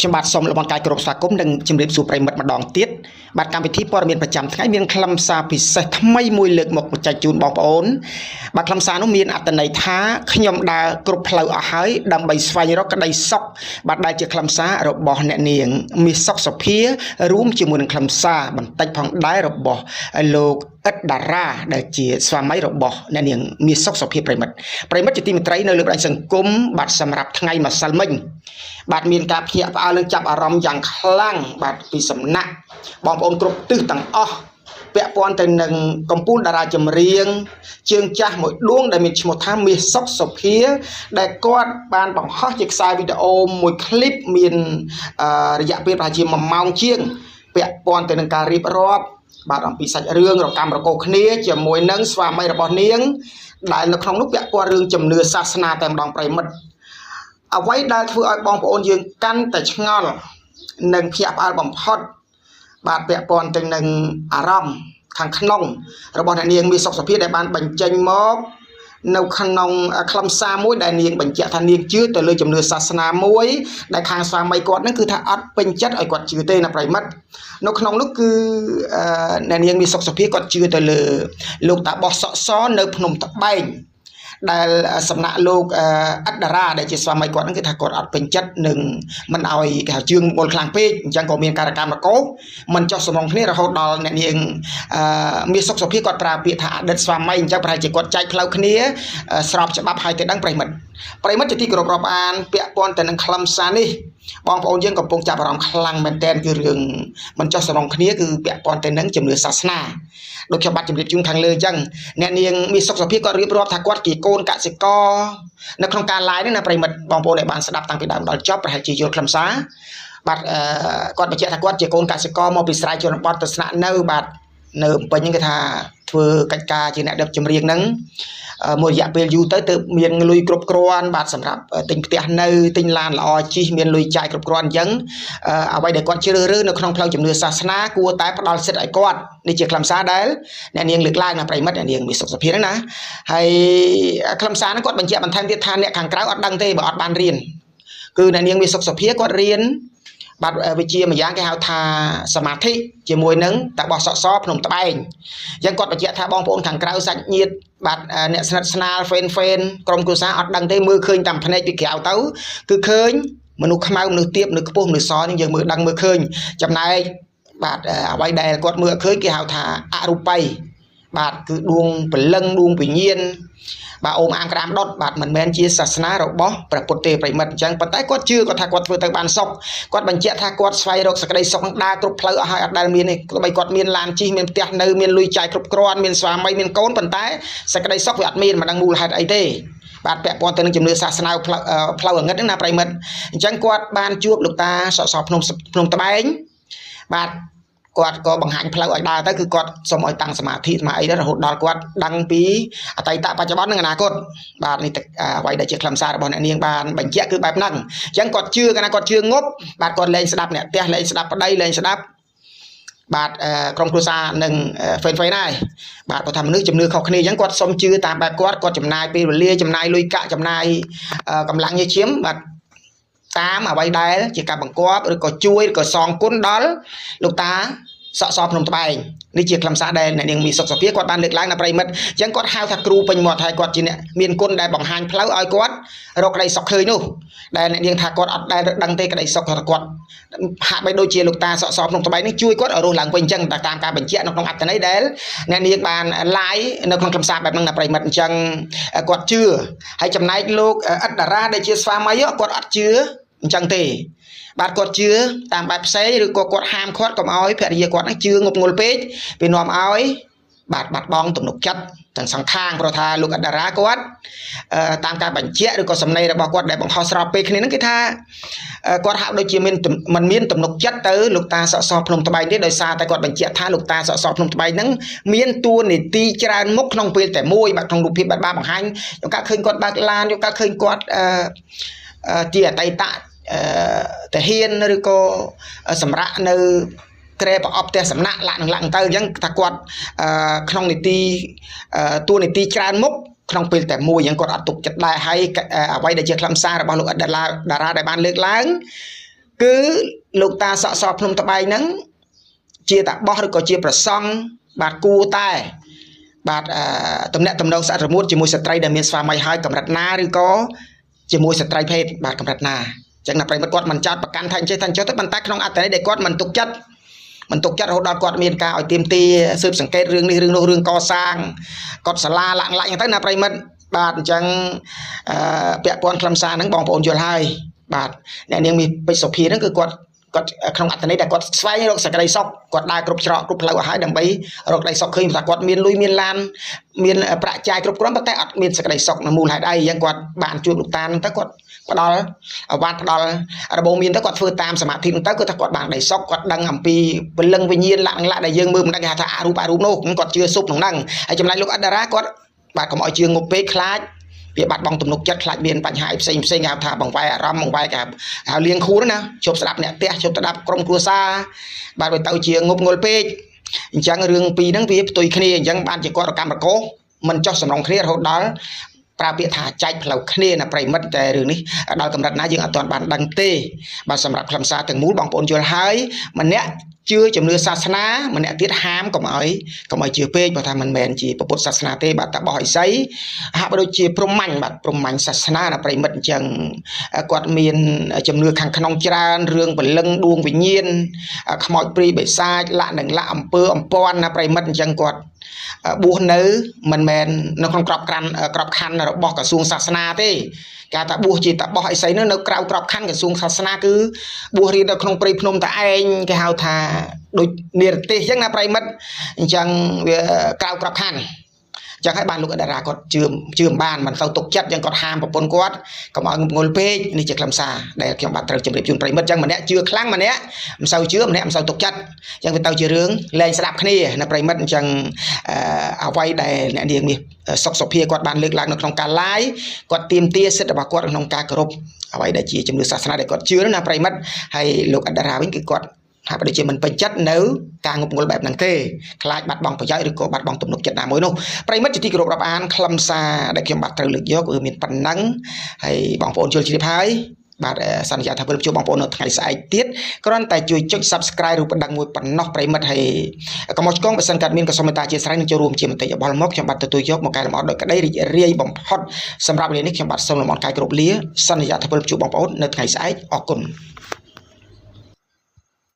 ខ្ញុំបាទសូមលំអរកាយគោរពស្វាគមន៍និងជម្រាបសួរប្រិមិត្តម្ដងទៀតបាទកម្មវិធីព័ត៌មានប្រចាំថ្ងៃមានខ្លឹមសារពិសេសថ្មីមួយលើកមកចែកជូនបងប្អូនបាទខ្លឹមសារនោះមានអត្ថន័យថាខ្ញុំដើរគ្រប់ផ្លូវអស់ហើយដើម្បីស្វែងរកក្តីសុខបាទដែលជាខ្លឹមសាររបស់អ្នកនាងមាសសុខសុភារួមជាមួយនឹងខ្លឹមសារបន្តិចផងដែររបស់លោកឥតតារាដែលជាស្វាមីរបស់អ្នកនាងមាសសុខសុភាប្រិមិត្តជាទីមេត្រីនៅលើបណ្ដាញសង្គមបាទសម្រាប់ថ្ងៃម្សិលមិញបាទមានការភ្ញាក់ផ្អើលនិងចាប់អារម្មណ៍យ៉ាងខ្លាំងបាទពីសំណាក់បងប្អូនគ្រប់ទិសទាំងអស់ពាក់ព័ន្ធទៅនឹងកម្ពុជាតារាចម្រៀងជើងចាស់មួយដួងដែលមានឈ្មោះថាមាសសុខសុភាដែលគាត់បានបង្ហោះជាខ្សែវីដេអូមួយឃ្លីបមានរយៈពេលប្រហែលជា1ម៉ោងជាងពាក់ព័ន្ធទៅនឹងការរៀបរាប់បាទអំពីសាច់រឿងរកម្មរកោគ្នាជាមួយនឹងស្វាមីរបស់នាងដែលនៅក្នុងនោះពាក់ព័ន្ធរឿងជំនឿសាសនាតែម្ដងប្រិមិត្តអ្វីដែលធ្វើឲ្យបងប្អូនយើងកាន់តែឆ្ងល់និងភ្ញាក់ផ្អើលបំផុតបាទពាក់ព័ន្ធទៅនឹងអារម្មណ៍ខាងក្នុងរបស់អ្នកនាងមាសសុខសុភាដែលបានបញ្ចេញមកនៅក្នុងខ្លឹមសារមួយដែលនាងបញ្ជាក់ថានាងជឿទៅលើជំនឿសាសនាមួយដែលខាងស្វាមីគាត់នឹងគឺថាអត់ពេញចិត្តឲ្យគាត់ជឿទេណាប្រិមិត្តនៅក្នុងនោះគឺអ្នកនាងមាសសុខសុភាគាត់ជឿទៅលើលោកតាបោះសក់សនៅភ្នំត្បែងដែលសំណាក់លោកឥតតារាដែលជាស្វាមីគាត់ហ្នឹងគឺថាគាត់អត់ពេញចិត្តនឹងមិនឲ្យគេហៅជើងមុលខ្លាំងពេកអញ្ចឹងក៏មានការកម្មកោមិនចោះសំរងគ្នារហូតដល់អ្នកនាងមាសសុខសុភាគាត់ប្រើពាក្យថាអតីតស្វាមីអញ្ចឹងប្រហែលជាគាត់ចែកផ្លូវគ្នាស្របច្បាប់ឲ្យទៅដឹងប្រិមិត្តជាទីគោរពរាប់អានពាក់ព័ន្ធទៅនឹងខ្លឹមសារនេះបងប្អូនយើងកំពុងចាប់អារម្មណ៍ខ្លាំងមែនទែនគឺរឿងមិនចោះសំរងគ្នាគឺពាក់ព័ន្ធទៅនឹងជំនឿសាសនាដូចខ្ញុំបាទជម្រាបជូនខាងលើអញ្ចឹងអ្នកនាងមាសសុខសុភាគាត់រៀបរាប់ថាគាត់ជាកូនកសិករនៅក្នុងការ live នេះណាប្រិមិត្តបងប្អូនដែលបានស្ដាប់តាំងពីដើមដល់ចប់ប្រហែលជាយល់ខ្លឹមសារបាទគាត់បញ្ជាក់ថាគាត់ជាកូនកសិករមកពីស្រែជនបទទៅស្នាក់នៅបាទនៅពេញហ្នឹងគេថាធ្វើកិច្ចការជាអ្នកដឹកចម្រៀងហ្នឹងមួយរយៈពេលយូរទៅមានលុយគ្រប់គ្រាន់បាទសម្រាប់ទិញផ្ទះនៅទិញឡានល្អជិះមានលុយចាយគ្រប់គ្រាន់អញ្ចឹងអ្វីដែលគាត់ជ្រើសរើសនៅក្នុងផ្លូវជំនឿសាសនាគួរតែផ្ដល់សិទ្ធិឲ្យគាត់នេះជាខ្លឹមសារដែលអ្នកនាងលើកឡើងណាប្រិមិត្តអ្នកនាងមាសសុខសុភាហ្នឹងណាហើយខ្លឹមសារហ្នឹងគាត់បញ្ជាក់បន្ថែមទៀតថាអ្នកខាងក្រៅអត់ដឹងទេបើអត់បានរៀនគឺអ្នកនាងមាសសុខសុភាគាត់រៀនបាទវិជ្ជាមួយយ៉ាងគេហៅថាសមាធិជាមួយនឹងតាបោះសក់សភ្នំត្បែងអញ្ចឹងគាត់បញ្ជាក់ថាបងប្អូនខាងក្រៅសាច់ញាតិបាទអ្នកស្និទ្ធស្នាលហ្វេនក្រុមគ្រួសារអត់ដឹងទេមើលឃើញតាមភ្នែកពីក្រៅទៅគឺឃើញមនុស្សខ្មៅមនុស្សទាបមនុស្សខ្ពស់មនុស្សសនេះយើងមើលដឹងមើលឃើញចំណែកបាទអ្វីដែលគាត់មើលឃើញគេហៅថាអរូបីបាទគឺដួងព្រលឹងដួងវិញ្ញាណបាទអូមអាងក្តាមដុតបាទមិនមែនជាសាសនារបស់ព្រះពុទ្ធទេប្រិមិត្តអញ្ចឹងប៉ុន្តែគាត់ជឿគាត់ថាគាត់ធ្វើទៅបានសុខគាត់បញ្ជាក់ថាគាត់ស្វែងរកសេចក្តីសុខនឹងដើរគ្រប់ផ្លូវអស់ហើយអត់ដែលមានទេទោះបីគាត់មានឡានជិះមានផ្ទះនៅមានលុយចាយគ្រប់គ្រាន់មានស្វាមីមានកូនប៉ុន្តែសេចក្តីសុខវាអត់មានមិនដឹងមូលហេតុអីទេបាទពាក់ព័ន្ធទៅនឹងជំនឿសាសនាផ្លូវអង្ិតហ្នឹងណាប្រិមិត្តអញ្ចឹងគាត់បានជួបលោកតាសក់សភ្នំត្បែងបាទគាត់ក៏បង្ហាញផ្លូវឲ្យដើរទៅគឺគាត់សូមឲ្យតាំងសមាធិស្មាអីទៅរហូតដល់គាត់ដឹងពីអតីតបច្ចុប្បន្ននិងអនាគតបាទនេះអ្វីដែលជាខ្លឹមសាររបស់អ្នកនាងបានបញ្ជាក់គឺបែបហ្នឹងអញ្ចឹងគាត់ជឿកាលណាគាត់ជឿងប់បាទគាត់លែងស្ដាប់អ្នកផ្ទះលែងស្ដាប់ប្តីលែងស្ដាប់បាទក្រុមគ្រួសារនឹងហ្វេនហើយបាទគាត់ថាមនុស្សជំនឿខុសគ្នាអញ្ចឹងគាត់សុំជឿតាមបែបគាត់ចំណាយពេលវេលាចំណាយលុយកាក់ចំណាយកម្លាំងញើសឈាមបាទតាមអ្វីដែលជាការបង្គាប់ឬក៏ជួយឬក៏សងគុណដល់លោកតាសក់សភ្នំត្បែងនេះជាខ្លឹមសារដែលអ្នកនាងមាសសុខសុភាគាត់បានលើកឡើងនៅប្រិមិត្តអញ្ចឹងគាត់ហៅថាគ្រូពេញមាត់ហើយគាត់ជាអ្នកមានគុណដែលបង្ហាញផ្លូវឲ្យគាត់រកក្តីសុខឃើញនោះដែលអ្នកនាងថាគាត់អត់ដែលដឹងទេក្តីសុខគាត់ហាក់បីដូចជាលោកតាសក់សភ្នំត្បែងនេះជួយគាត់ឲ្យរស់ឡើងវិញអញ្ចឹងតាមការបញ្ជាក់នៅក្នុងអត្ថន័យដែលអ្នកនាងបាន live នៅក្នុងខ្លឹមសារបែបហ្នឹងណាប្រិមិត្តអញ្ចឹងគាត់ជឿហើយចំណែកលោកឥតតារាដែលជាស្វាមីគាត់អត់ជឿអញ្ចឹងទេបាទគាត់ជឿតាមបែបផ្សេងឬក៏គាត់ហាមឃាត់កុំឲ្យភរិយាគាត់នឹងជឿងប់ងល់ពេកវានាំឲ្យបាទបាត់បង់ទំនុកចិត្តទាំងសងខាងព្រោះថាលោកឥតតារាគាត់តាមការបញ្ជាក់ឬក៏សំណេររបស់គាត់ដែលបង្ហោះស្របពេកគ្នាហ្នឹងគឺថាគាត់ហាក់ដូចជាមិនមានទំនុកចិត្តទៅលោកតាសក់សភ្នំត្បែងទេដោយសារតែគាត់បញ្ជាក់ថាលោកតាសក់សភ្នំត្បែងហ្នឹងមានតួនាទីច្រើនមុខក្នុងពេលតែមួយបាទក្នុងរូបភាពបាទបង្ហាញយកកាឃើញគាត់បើកឡានយកកាឃើញគាត់ជាអតីតតាហ៊ានឬក៏សម្រាប់នៅក្រែប្រអប់ផ្ទះសំណាក់ឡាក់ទៅអញ្ចឹងថាគាត់ក្នុងនីតិតួនាទីច្រើនមុខក្នុងពេលតែមួយអញ្ចឹងគាត់អត់ទុកចិត្តដែរហើយអ្វីដែលជាខ្លឹមសាររបស់លោកឥតតារាដែលបានលើកឡើង គឺលោកតាសក់សភ្នំត្បៃហ្នឹងជាតាបោះឬក៏ជាប្រសង់បាទគួរតែបាទតំណែងតំណងស្អិតរមួតជាមួយស្ត្រីដែលមានស្វាមីហើយកម្រិតណាឬក៏ជាមួយស្ត្រីភេទបាទកម្រិតណាអញ្ចឹងណាប្រិមិត្តគាត់មិនចោតប្រកាន់ថាអញ្ចេះទៅប៉ុន្តែក្នុងអត្ថន័យដែលគាត់មិនទុកចិត្តរហូតដល់គាត់មានការឲ្យទៀមទាស៊ើបសង្កេតរឿងនេះរឿងនោះរឿងកសាងគាត់សាលាឡាក់អញ្ចឹងទៅណាប្រិមិត្តបាទអញ្ចឹងពាក់ព័ន្ធខ្លឹមសារហ្នឹងបងប្អូនយល់ហើយបាទអ្នកនាងមានពេជ្រសុភាហ្នឹងគឺគាត់ក្នុងអត្ថន័យដែលគាត់ស្វែងរកសេចក្តីសុខគាត់ដើរគ្រប់ច្រកគ្រប់ផ្លូវឲ្យហើយដើម្បីរកក្តីសុខឃើញថាគាត់មានលុយមានឡានមានប្រាក់ចាយគ្រប់គ្រាន់ប៉ុន្តែអត់មានសេចក្តីសុខនៅមូលហេតុអីអញ្ចឹងគាត់បានជួបលោកតាហ្នឹងទៅគាត់ផ្ដល់អាវ៉ាត់ផ្ដល់របបមានទៅគាត់ធ្វើតាមសមាធិហ្នឹងទៅគឺថាគាត់បានក្តីសុខគាត់ដឹងអំពីពលឹងវិញ្ញាណលក្ខណៈដែលយើងមើលមិនដឹងគេថាអរូបនោះគាត់ជឿសុបក្នុងហ្នឹងហើយចំណែកលោកអត្តរាគាត់បាទកុំឲ្យជឿងប់ពេកខ្លាចវាបាត់បង់ទំនុកចិត្តខ្លាចមានបញ្ហាផ្សេងគេហៅថាបង្វែរអារម្មណ៍បង្វែរគេហៅលៀងខួរណាជប់ស្ដាប់អ្នកផ្ទះជប់ស្ដាប់ក្រុមគ្រួសារបាទវាទៅជាងប់ងល់ពេកអញ្ចឹងរឿងពីរហ្នឹងវាផ្ទុយគ្នាអញ្ចឹងបានជាគាត់រកម្មរកោមិនចោះសំរងគ្នារហូតដល់ប្រើពាក្យថាចែកផ្លូវគ្នាណាប្រិមិត្តតែរឿងនេះដល់កម្រិតណាយើងអត់ទាន់បានដឹងទេបាទសម្រាប់ខ្លឹមសារទាំងមូលបងប្អូនយល់ហើយម្នាក់ជឿជំនឿសាសនាម្នាក់ទៀតហាមកុំឲ្យជឿពេកបើថាមិនមែនជាពុទ្ធសាសនាទេបាទតបោះឥសីហាក់បីដូចជាព្រហ្មញ្ញបាទព្រហ្មញ្ញសាសនាណាប្រិមិត្តអញ្ចឹងគាត់មានជំនឿខាងក្នុងច្រើនរឿងពលឹងដួងវិញ្ញាណខ្មោចព្រាយបិសាចលាក់នឹងលាក់អំពើអំពាន់ណាប្រិមិត្តអញ្ចឹងគាត់បួសនៅមិនមែននៅក្នុងក្របខ័ណ្ឌរបស់ក្រសួងសាសនាទេគេថាបួសជាតបោះឥសីនៅក្រៅក្របខ័ណ្ឌក្រសួងសាសនាគឺបួសរៀននៅក្នុងព្រៃភ្នំតែឯងគេហៅថាដូចនិរទេសអញ្ចឹងណាប្រិមិត្តអញ្ចឹងវាក្រៅក្របខ័ណ្ឌចឹងហើយបានលោកអតារាគាត់ជឿបានមិនសូវទុកចិត្តចឹងគាត់ហាមប្រពន្ធគាត់កុំឲ្យងល់ពេកនេះជាខ្លឹមសារដែលខ្ញុំបាទត្រូវជម្រាបជូនប្រិមិត្តចឹងម្នាក់ជឿខ្លាំងម្នាក់មិនសូវជឿម្នាក់មិនសូវទុកចិត្តចឹងវាទៅជារឿងលែងស្ដាប់គ្នាណាប្រិមិត្តអញ្ចឹងអ្វីដែលអ្នកនាងនេះសុខសុភាគាត់បានលើកឡើងនៅក្នុងការ live គាត់ទាមទារសិទ្ធិរបស់គាត់ក្នុងការគោរពអ្វីដែលជាជំនឿសាសនាដែលគាត់ជឿណាប្រិមិត្តហើយលោកអតារាវិញគឺគាត់ហាក់បីដូចជាមិនពេញចិត្តនៅការងប់ងល់បែបហ្នឹងទេខ្លាចបាត់បង់ប្រយោជន៍ឬក៏បាត់បង់ទំនុកចិត្តណាមួយនោះប្រិមិត្តជាទីគោរពរាប់អានខ្លឹមសារដែលខ្ញុំបាទត្រូវលើកយកគឺមានប៉ុណ្ណឹងហើយបងប្អូនជឿជ្រាបហើយបាទសន្យាថាវិលជួបបងប្អូននៅថ្ងៃស្អែកទៀតគ្រាន់តែជួយចុច Subscribe ឬបណ្ដឹងមួយប៉ុណ្ណោះប្រិមិត្តហើយកុំមកឆ្កងបើសិនកាត់មានក៏សូមមេត្តាអធិស្ឋាននឹងចូលរួមជាមតិយោបល់មកខ្ញុំបាទទទួលយកមកកែលម្អដោយក្តីរីករាយបំផុតសម្រាប់វេលានេះខ្ញុំបាទសូមលំអរកាយគ្រប់លាសន្យាថាវិលជួបបងប្អូននៅថ្ងៃស្អែកអរគុណ